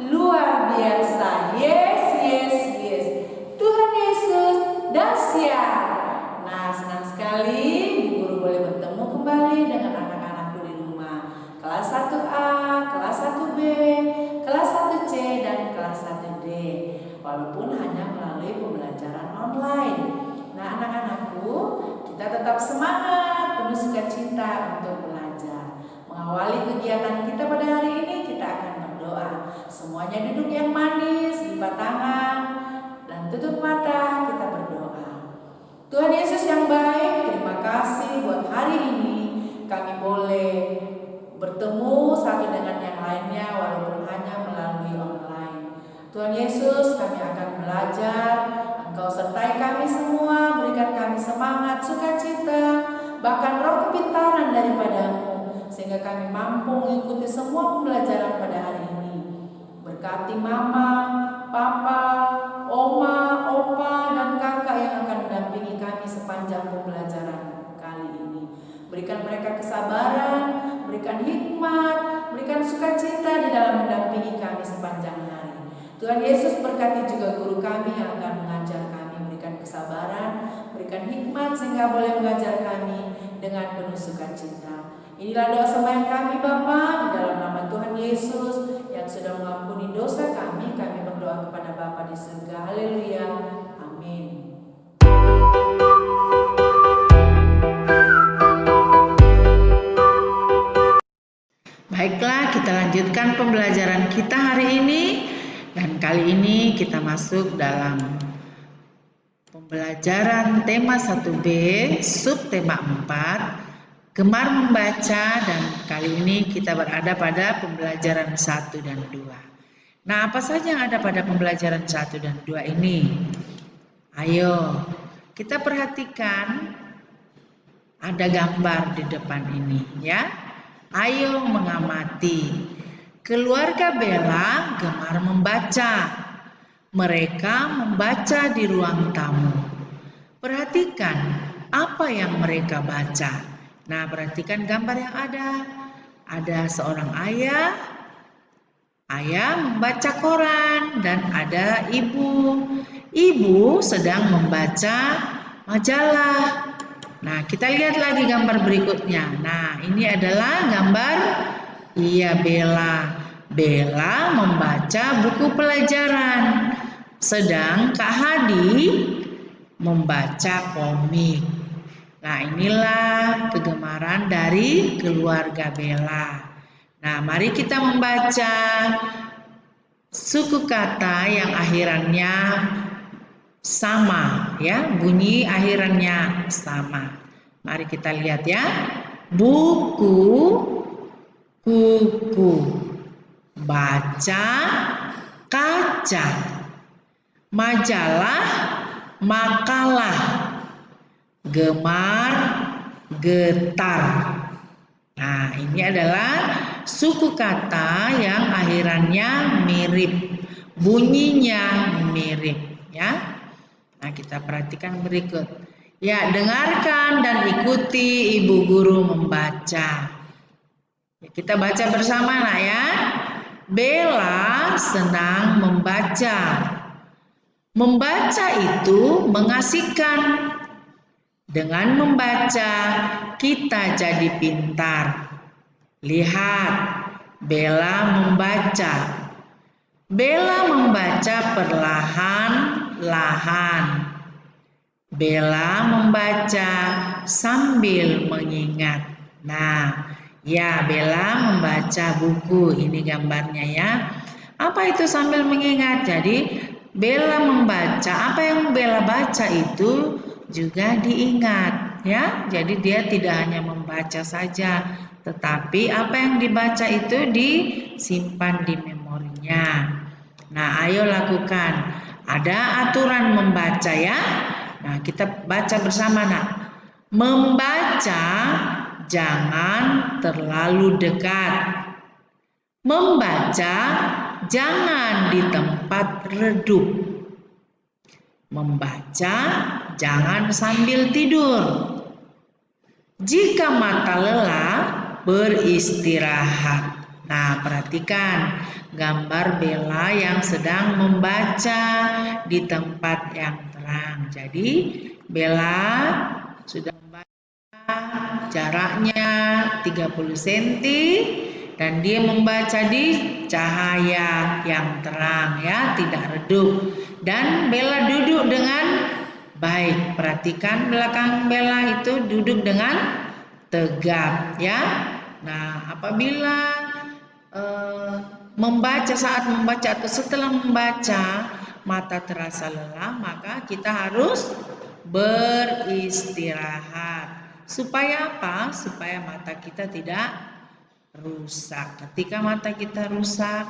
Luar biasa. Yes, yes, yes. Tuhan Yesus dahsyat. Nah, senang sekali Bu Guru boleh bertemu kembali dengan anak-anakku di rumah. Kelas 1A, kelas 1B, kelas 1C, dan kelas 1D. Walaupun hanya melalui pembelajaran online. Nah, anak-anakku, kita tetap semangat, penuh sukacita untuk belajar. Mengawali kegiatan kita pada hari ini, kita akan berdoa. Semuanya duduk yang manis, lipat tangan, dan tutup mata, kita berdoa. Tuhan Yesus yang baik, terima kasih buat hari ini. Kami boleh bertemu satu dengan yang lainnya walaupun hanya melalui online. Tuhan Yesus, kami akan belajar. Engkau sertai kami semua, berikan kami semangat, sukacita, bahkan roh kepintaran daripadamu, sehingga kami mampu mengikuti semua pembelajaran pada hari ini. Berkati mama, papa, oma, opa, dan kakak yang akan mendampingi kami sepanjang pembelajaran kali ini. Berikan mereka kesabaran, berikan hikmat, berikan sukacita di dalam mendampingi kami sepanjang hari. Tuhan Yesus berkati juga guru kami yang akan mengajar kami, berikan kesabaran, berikan hikmat sehingga boleh mengajar kami dengan penuh sukacita. Inilah doa sembahyang kami Bapa, di dalam nama Tuhan Yesus yang sudah mengampuni dosa kami. Kami berdoa kepada Bapa di surga. Haleluya. Amin. Baiklah, kita lanjutkan pembelajaran kita hari ini. Dan kali ini kita masuk dalam pembelajaran tema 1B, subtema 4, gemar membaca, dan kali ini kita berada pada pembelajaran 1 dan 2. Nah, apa saja yang ada pada pembelajaran 1 dan 2 ini? Ayo, kita perhatikan ada gambar di depan ini ya. Ayo mengamati. Keluarga Bella gemar membaca. Mereka membaca di ruang tamu. Perhatikan apa yang mereka baca. Nah, perhatikan gambar yang ada. Ada seorang ayah. Ayah membaca koran dan ada ibu. Ibu sedang membaca majalah. Nah, kita lihat lagi gambar berikutnya. Nah, ini adalah gambar Bella. Bella membaca buku pelajaran. Sedang Kak Hadi membaca komik. Nah, inilah kegemaran dari keluarga Bella. Nah, mari kita membaca suku kata yang akhirannya sama ya, bunyi akhirannya sama. Mari kita lihat ya. Buku, kuku, baca, kaca, majalah, makalah, gemar, getar. Nah, ini adalah suku kata yang akhirannya mirip, bunyinya mirip ya. Nah, kita perhatikan berikut. Ya, dengarkan dan ikuti ibu guru membaca. Ya, kita baca bersama nak ya. Bella senang membaca. Membaca itu mengasihkan. Dengan membaca, kita jadi pintar. Lihat, Bella membaca. Bella membaca perlahan-lahan. Bella membaca sambil mengingat. Nah, ya, Bella membaca buku. Ini gambarnya ya. Apa itu sambil mengingat? Jadi, Bella membaca. Apa yang Bella baca itu juga diingat ya. Jadi dia tidak hanya membaca saja, tetapi apa yang dibaca itu disimpan di memorinya. Nah, ayo lakukan. Ada aturan membaca ya. Nah, kita baca bersama nak. Membaca jangan terlalu dekat. Membaca jangan di tempat redup. Membaca jangan sambil tidur. Jika mata lelah, beristirahat. Nah, perhatikan gambar Bella yang sedang membaca di tempat yang terang. Jadi, Bella sudah membaca jaraknya 30 cm dan dia membaca di cahaya yang terang ya, tidak redup. Dan Bella duduk dengan baik. Perhatikan belakang Bella itu duduk dengan tegap ya. Nah, apabila saat membaca atau setelah membaca mata terasa lelah, maka kita harus beristirahat. Supaya apa? Supaya mata kita tidak rusak. Ketika mata kita rusak,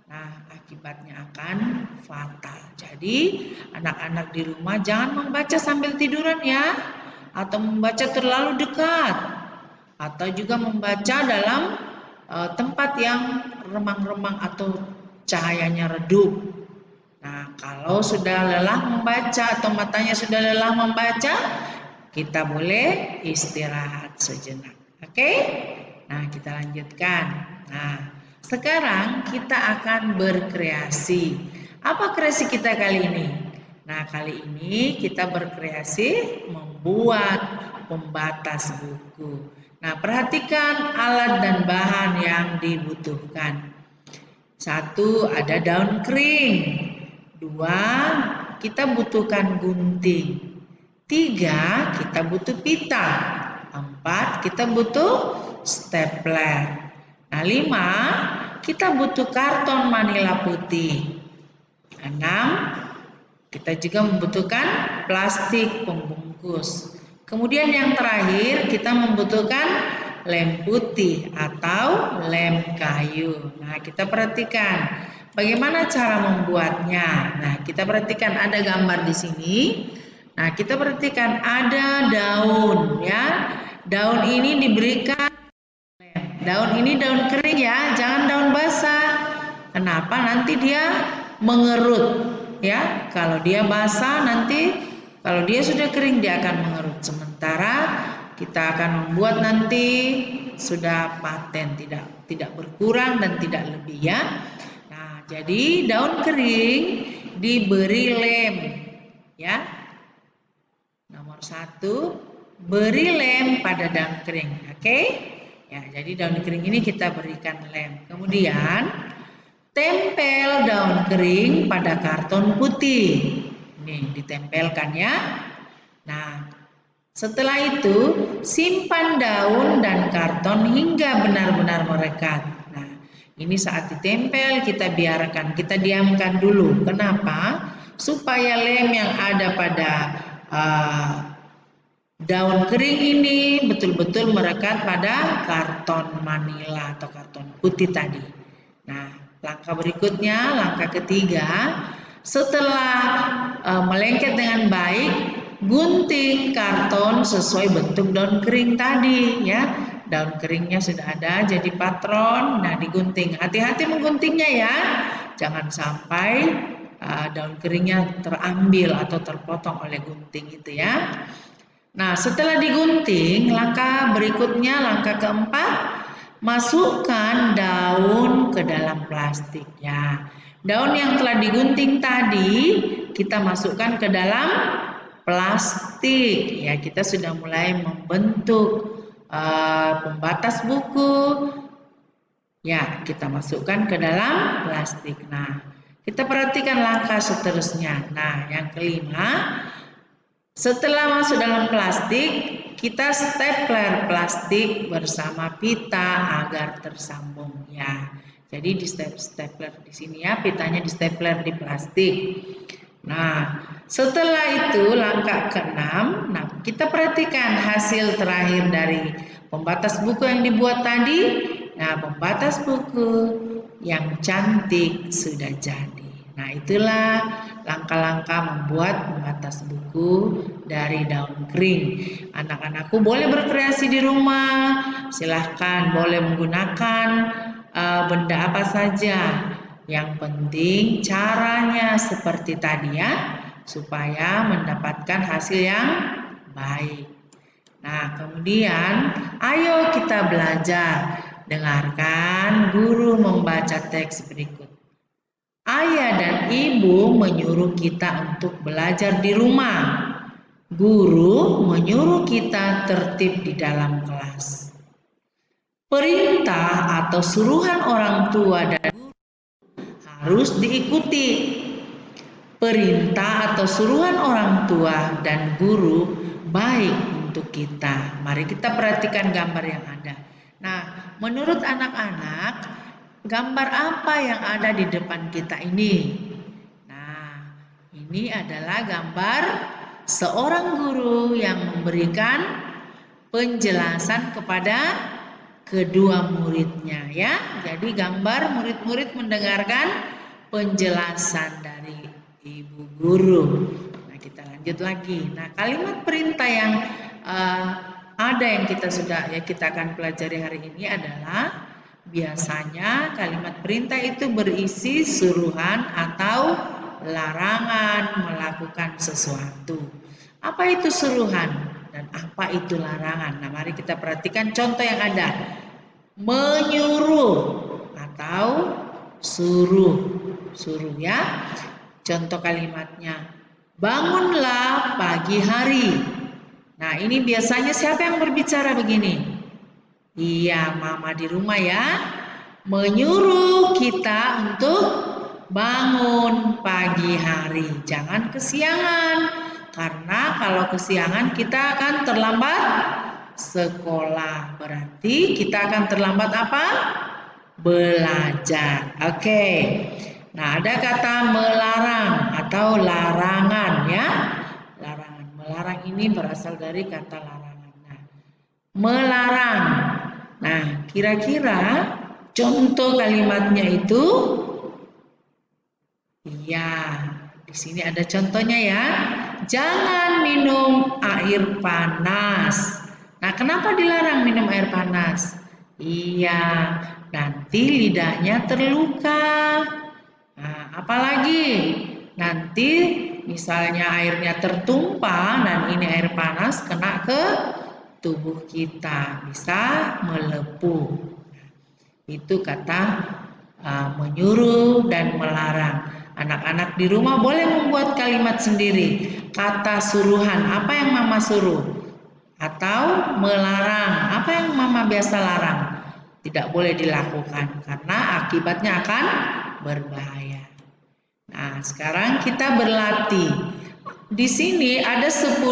nah akibatnya akan fatal. Jadi anak-anak di rumah jangan membaca sambil tiduran ya, atau membaca terlalu dekat, atau juga membaca dalam tempat yang remang-remang atau cahayanya redup. Nah, kalau sudah lelah membaca atau matanya sudah lelah membaca, kita boleh istirahat sejenak. Oke? Nah, kita lanjutkan. Nah, sekarang kita akan berkreasi. Apa kreasi kita kali ini? Nah, kali ini kita berkreasi membuat pembatas buku. Nah, perhatikan alat dan bahan yang dibutuhkan. 1, ada daun kering. 2, kita butuhkan gunting. 3, kita butuh pita. 4, kita butuh stapler. Nah, 5, kita butuh karton manila putih. 6, kita juga membutuhkan plastik pembungkus. Kemudian yang terakhir kita membutuhkan lem putih atau lem kayu. Nah, kita perhatikan bagaimana cara membuatnya. Nah, kita perhatikan ada gambar di sini. Nah, kita perhatikan ada daun ya. Daun ini diberikan lem. Daun ini daun kering ya, jangan daun basah. Kenapa? Nanti dia mengerut ya. Kalau dia basah nanti, kalau dia sudah kering dia akan mengerut. Sementara kita akan membuat nanti sudah paten, tidak berkurang dan tidak lebih ya. Nah, jadi daun kering diberi lem ya. Nomor 1, beri lem pada daun kering. Oke? Ya, jadi daun kering ini kita berikan lem. Kemudian tempel daun kering pada karton putih. Nih, ditempelkan ya. Nah, setelah itu simpan daun dan karton hingga benar-benar merekat. Nah, ini saat ditempel kita biarkan, kita diamkan dulu. Kenapa? Supaya lem yang ada pada daun kering ini betul-betul merekat pada karton manila atau karton putih tadi. Nah, langkah berikutnya, langkah ketiga, setelah melengket dengan baik, gunting karton sesuai bentuk daun kering tadi ya. Daun keringnya sudah ada jadi patron. Nah, digunting. Hati-hati mengguntingnya ya. Jangan sampai daun keringnya terambil atau terpotong oleh gunting itu ya. Nah, setelah digunting, langkah berikutnya, langkah keempat, masukkan daun ke dalam plastik ya. Daun yang telah digunting tadi kita masukkan ke dalam plastik ya. Kita sudah mulai membentuk pembatas buku ya. Kita masukkan ke dalam plastik. Nah, kita perhatikan langkah seterusnya. Nah, yang kelima, setelah masuk dalam plastik, kita stapler plastik bersama pita agar tersambung ya. Jadi di stapler di sini ya, pitanya di stapler di plastik. Nah, setelah itu langkah ke-6, nah kita perhatikan hasil terakhir dari pembatas buku yang dibuat tadi. Nah, pembatas buku yang cantik sudah jadi. Nah, itulah langkah-langkah membuat pembatas buku dari daun kering. Anak-anakku boleh berkreasi di rumah, silahkan boleh menggunakan benda apa saja. Yang penting caranya seperti tadi ya, supaya mendapatkan hasil yang baik. Nah, kemudian ayo kita belajar Dengarkan guru membaca teks berikut. Ayah dan ibu menyuruh kita untuk belajar di rumah. Guru menyuruh kita tertib di dalam kelas. Perintah atau suruhan orang tua dan guru harus diikuti. Perintah atau suruhan orang tua dan guru baik untuk kita. Mari kita perhatikan gambar yang ada. Nah, menurut anak-anak, gambar apa yang ada di depan kita ini? Nah, ini adalah gambar seorang guru yang memberikan penjelasan kepada kedua muridnya ya. Jadi gambar murid-murid mendengarkan penjelasan dari ibu guru. Nah, kita lanjut lagi. Nah, kalimat perintah yang ada yang kita akan pelajari hari ini adalah biasanya kalimat perintah itu berisi suruhan atau larangan melakukan sesuatu. Apa itu suruhan dan apa itu larangan? Nah, mari kita perhatikan contoh yang ada. Menyuruh atau suruh ya. Contoh kalimatnya, bangunlah pagi hari. Nah, ini biasanya siapa yang berbicara begini? Iya, mama di rumah ya. Menyuruh kita untuk bangun pagi hari. Jangan kesiangan. Karena kalau kesiangan kita akan terlambat sekolah. Berarti kita akan terlambat apa? Belajar. Oke. Nah, ada kata melarang atau larangan ya. Larangan. Melarang ini berasal dari kata larangan. Nah, melarang. Nah, kira-kira contoh kalimatnya itu? Iya, di sini ada contohnya ya. Jangan minum air panas. Nah, kenapa dilarang minum air panas? Iya, nanti lidahnya terluka. Nah, apalagi nanti misalnya airnya tertumpah dan ini air panas kena ke tubuh kita, bisa melepuh. Itu kata menyuruh dan melarang. Anak-anak di rumah boleh membuat kalimat sendiri. Kata suruhan, apa yang mama suruh? Atau melarang, apa yang mama biasa larang? Tidak boleh dilakukan karena akibatnya akan berbahaya. Nah, sekarang kita berlatih. Di sini ada 10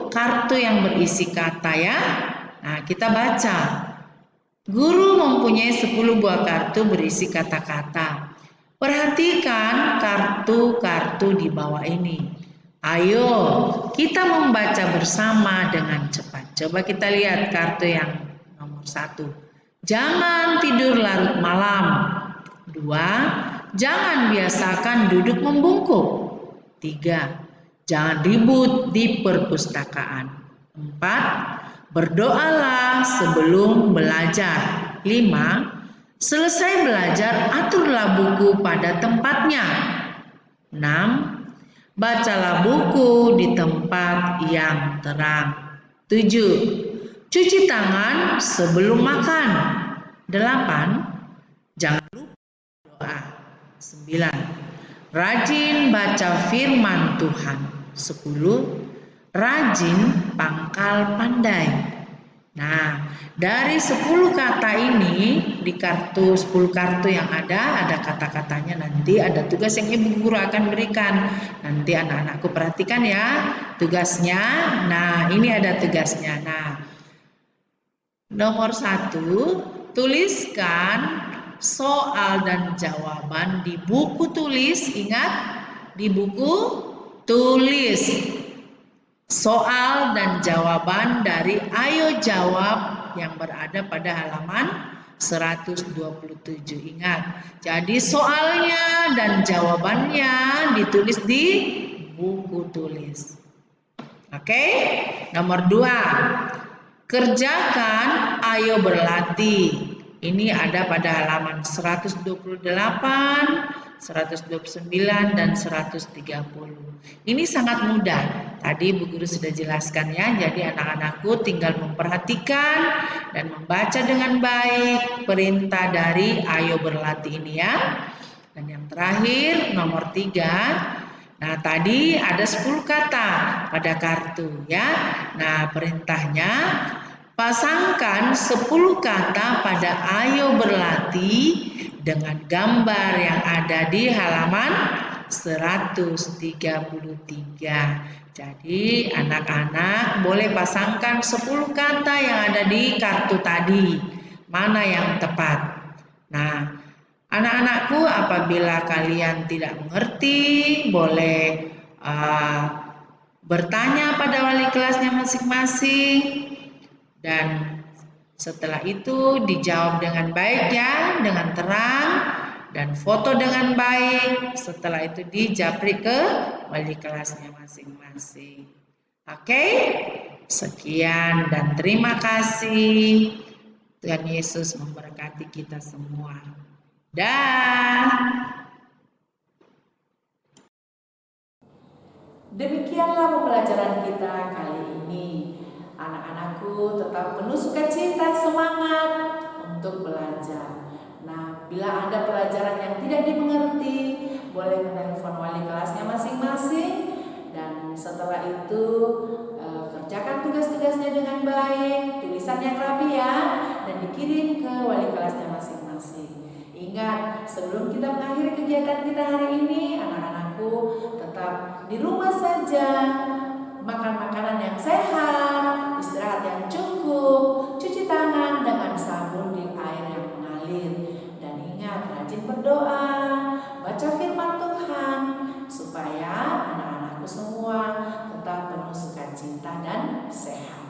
kartu yang berisi kata ya. Nah, kita baca. Guru mempunyai 10 buah kartu berisi kata-kata. Perhatikan kartu-kartu di bawah ini. Ayo, kita membaca bersama dengan cepat. Coba kita lihat kartu yang nomor 1. Jangan tidur larut malam. 2. Jangan biasakan duduk membungkuk. 3. Jangan ribut di perpustakaan. 4. Berdoalah sebelum belajar. 5. Selesai belajar, aturlah buku pada tempatnya. 6. Bacalah buku di tempat yang terang. 7. Cuci tangan sebelum makan. 8. Jangan lupa berdoa. 9. Rajin baca firman Tuhan. 10. Rajin pangkal pandai. Nah, dari 10 kata ini di 10 kartu yang ada kata-katanya, nanti ada tugas yang ibu guru akan berikan. Nanti anak-anakku perhatikan ya tugasnya. Nah, ini ada tugasnya. Nah, nomor 1, tuliskan soal dan jawaban di buku tulis. Ingat, di buku tulis soal dan jawaban dari Ayo Jawab yang berada pada halaman 127. Ingat, jadi soalnya dan jawabannya ditulis di buku tulis. Oke, nomor 2, kerjakan Ayo Berlatih. Ini ada pada halaman 128 129, dan 130. Ini sangat mudah. Tadi Bu Guru sudah jelaskan ya. Jadi anak-anakku tinggal memperhatikan dan membaca dengan baik perintah dari ayo berlatih ini ya. Dan yang terakhir nomor 3. Nah, tadi ada 10 kata pada kartu ya. Nah, perintahnya pasangkan 10 kata pada ayo berlatih dengan gambar yang ada di halaman 133. Jadi anak-anak boleh pasangkan 10 kata yang ada di kartu tadi. Mana yang tepat? Nah, anak-anakku apabila kalian tidak mengerti, boleh bertanya pada wali kelasnya masing-masing. Dan setelah itu dijawab dengan baik ya, dengan terang dan foto dengan baik. Setelah itu dijapri ke wali kelasnya masing-masing. Oke? Sekian dan terima kasih. Tuhan Yesus memberkati kita semua. Dah. Demikianlah pembelajaran kita kali ini. Anak-anakku tetap penuh sukacita, semangat untuk belajar. Nah, bila ada pelajaran yang tidak dimengerti, boleh menelpon wali kelasnya masing-masing. Dan setelah itu kerjakan tugas-tugasnya dengan baik, tulisan yang rapi ya, dan dikirim ke wali kelasnya masing-masing. Ingat, sebelum kita mengakhiri kegiatan kita hari ini, anak-anakku tetap di rumah saja, makan makanan yang sehat, istirahat yang cukup, cuci tangan dengan sabun di air yang mengalir, dan ingat rajin berdoa, baca firman Tuhan, supaya anak-anakku semua tetap penuh sukacita dan sehat.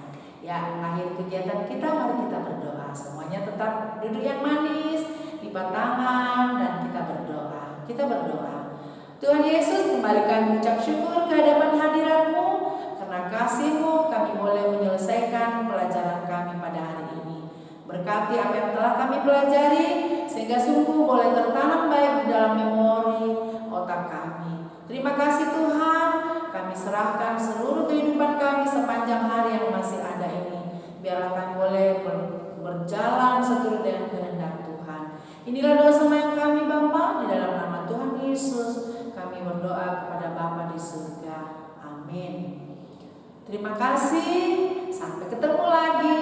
Ya, akhir kegiatan kita mari kita berdoa. Semuanya tetap duduk yang manis, lipat tangan, dan kita berdoa. Kita berdoa. Tuhan Yesus, kembalikan mengucap syukur ke hadapan hadirat-Mu. Karena kasih-Mu kami boleh menyelesaikan pelajaran kami pada hari ini. Berkati apa yang telah kami pelajari, sehingga sungguh boleh tertanam baik di dalam memori otak kami. Terima kasih Tuhan, kami serahkan seluruh kehidupan kami sepanjang hari yang masih ada ini. Biarlah kami boleh berjalan seturut dengan kehendak Tuhan. Inilah doa sembahyang kami Bapa, di dalam nama Tuhan Yesus kami berdoa kepada Bapa di surga. Amin. Terima kasih. Sampai ketemu lagi